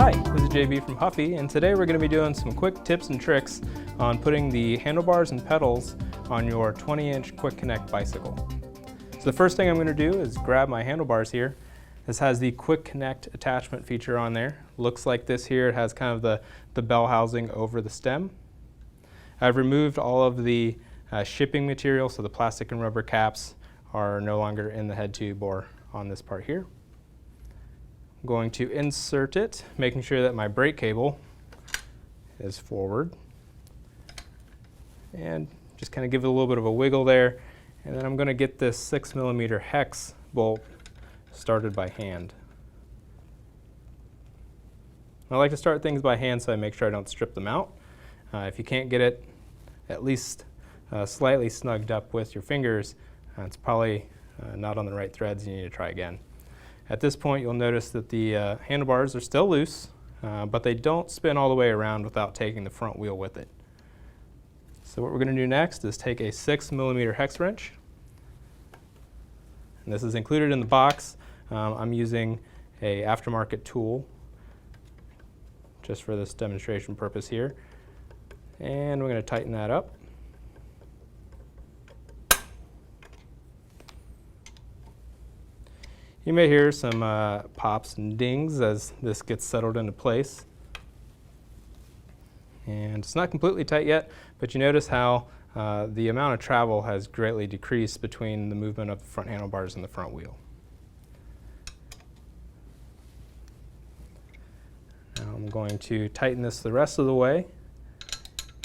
Hi, this is JB from Huffy, and today we're going to be doing some quick tips and tricks on putting the handlebars and pedals on your 20-inch Quick Connect bicycle. So the first thing I'm going to do is grab my handlebars here. This has the Quick Connect attachment feature on there. Looks like this here. It has kind of the bell housing over the stem. I've removed all of the shipping material, so the plastic and rubber caps are no longer in the head tube or on this part here. I'm going to insert it, making sure that my brake cable is forward. And just kind of give it a little bit of a wiggle there. And then I'm going to get this 6mm hex bolt started by hand. I like to start things by hand so I make sure I don't strip them out. If you can't get it at least slightly snugged up with your fingers, it's probably not on the right threads. You need to try again. At this point, you'll notice that the handlebars are still loose, but they don't spin all the way around without taking the front wheel with it. So what we're going to do next is take a 6mm hex wrench. And this is included in the box. I'm using an aftermarket tool just for this demonstration purpose here. And we're going to tighten that up. You may hear some pops and dings as this gets settled into place. And it's not completely tight yet, but you notice how the amount of travel has greatly decreased between the movement of the front handlebars and the front wheel. Now I'm going to tighten this the rest of the way,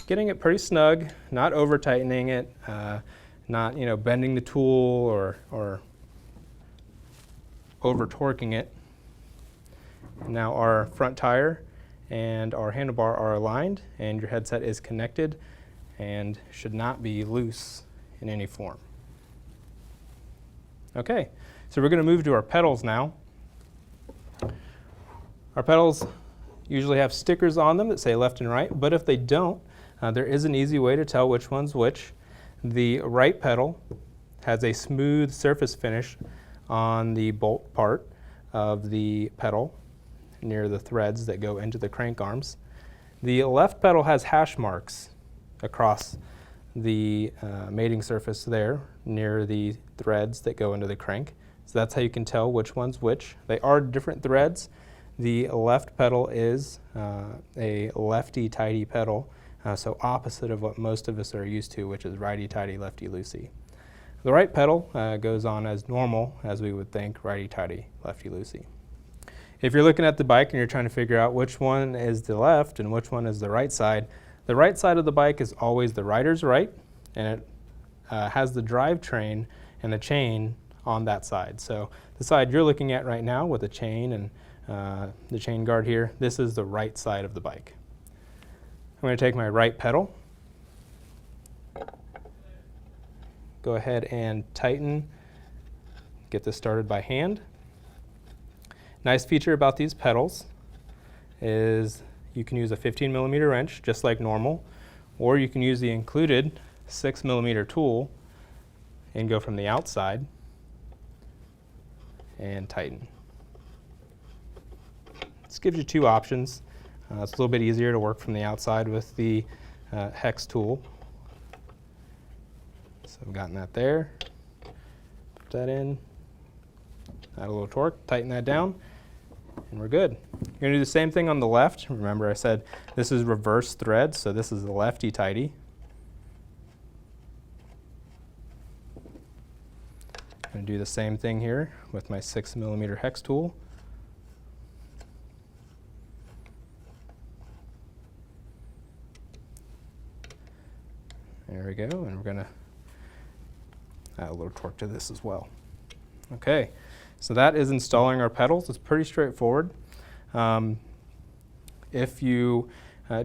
getting it pretty snug, not over tightening it, not bending the tool or over torquing it. Now our front tire and our handlebar are aligned, and your headset is connected and should not be loose in any form. Okay, so we're going to move to our pedals now. Our pedals usually have stickers on them that say left and right, but if they don't, there is an easy way to tell which one's which. The right pedal has a smooth surface finish on the bolt part of the pedal near the threads that go into the crank arms. The left pedal has hash marks across the mating surface there near the threads that go into the crank. So that's how you can tell which one's which. They are different threads. The left pedal is a lefty-tighty pedal, so opposite of what most of us are used to, which is righty-tighty, lefty-loosey. The right pedal goes on as normal, as we would think, righty-tighty, lefty-loosey. If you're looking at the bike and you're trying to figure out which one is the left and which one is the right side of the bike is always the rider's right, and it has the drivetrain and the chain on that side. So the side you're looking at right now with the chain and the chain guard here, this is the right side of the bike. I'm going to take my right pedal, go ahead and tighten, get this started by hand. Nice feature about these pedals is you can use a 15mm wrench just like normal, or you can use the included 6mm tool and go from the outside and tighten. This gives you two options. It's a little bit easier to work from the outside with the hex tool. So I've gotten that there, put that in, add a little torque, tighten that down, and we're good. You're going to do the same thing on the left. Remember I said this is reverse thread, so this is the lefty-tighty. I'm going to do the same thing here with my 6mm hex tool. There we go, and we're going to add a little torque to this as well. Okay, so that is installing our pedals. It's pretty straightforward. If you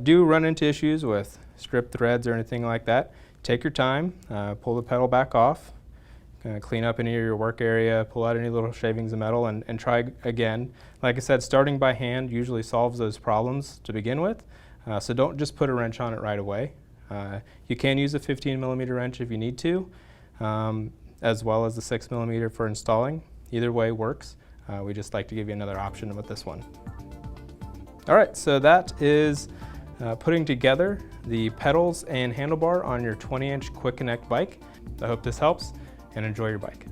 do run into issues with stripped threads or anything like that, take your time, pull the pedal back off, clean up any of your work area, pull out any little shavings of metal, and try again. Like I said, starting by hand usually solves those problems to begin with, so don't just put a wrench on it right away. You can use a 15mm wrench if you need to, as well as the 6mm for installing. Either way works. We just like to give you another option with this one. All right, so that is putting together the pedals and handlebar on your 20-inch Quick Connect bike. I hope this helps, and enjoy your bike.